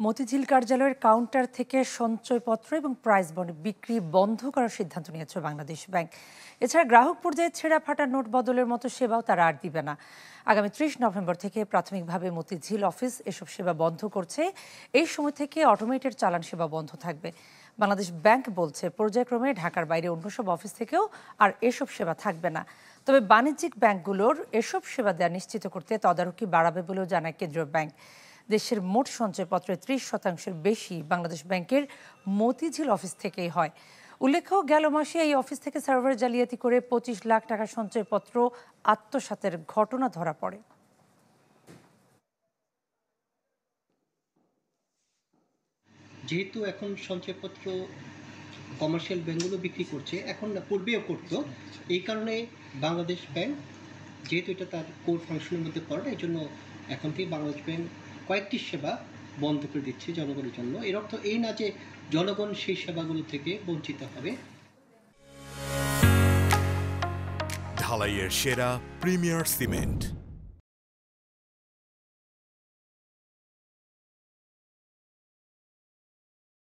মতিঝিল কার্যালয়ের কাউন্টার থেকে সঞ্চয়পত্র এবং প্রাইজ বন্ড বিক্রি বন্ধ করার সিদ্ধান্ত নিয়েছে বাংলাদেশ ব্যাংক। এছাড়া গ্রাহক পর্যায়ে ছেঁড়া ফাটা নোট বদলের মতো সেবাও তারা আর দিবে না। আগামী 30 নভেম্বর থেকে প্রাথমিকভাবে মতিঝিল অফিস এসব সেবা বন্ধ করছে। এই সময় থেকে অটোমেটেড চালান সেবা বন্ধ থাকবে। বাংলাদেশ ব্যাংক বলছে পর্যায়ক্রমে ঢাকার বাইরে অন্য সব অফিস থেকেও আর এসব সেবা থাকবে না। তবে বাণিজ্যিক ব্যাংকগুলোর এসব সেবা দেওয়া নিশ্চিত করতে তদারকি বাড়াবে বলেও জানায় কেন্দ্রীয় ব্যাংক। দেশের মোট সঞ্চয়পত্রের 30% বেশি বাংলাদেশ ব্যাংকের মতিঝিল অফিস থেকেই হয়। উল্লেখ্য, গেল মাসে এই অফিস থেকে সার্ভার জালিয়াতি করে 25 লাখ টাকা সঞ্চয়পত্র আত্মসাতের ঘটনা ধরা পড়ে। যেহেতু এখন সঞ্চয়পত্র কমার্শিয়াল ব্যাংকগুলো বিক্রি করছে, এখন পূর্বেও করতো, এই কারণে বাংলাদেশ ব্যাংক যেহেতু এটা তার কোর ফাংশনের মধ্যে পড়ে, এই জন্য এখন থেকে বাংলাদেশ ব্যাংক কয়েকটি সেবা বন্ধ করে দিচ্ছে জনগণের জন্য। এর অর্থ এই না যে জনগণ সেই সেবাগুলো থেকে বঞ্চিত হবে। ঢালাইয়ের সেরা প্রিমিয়ার সিমেন্ট।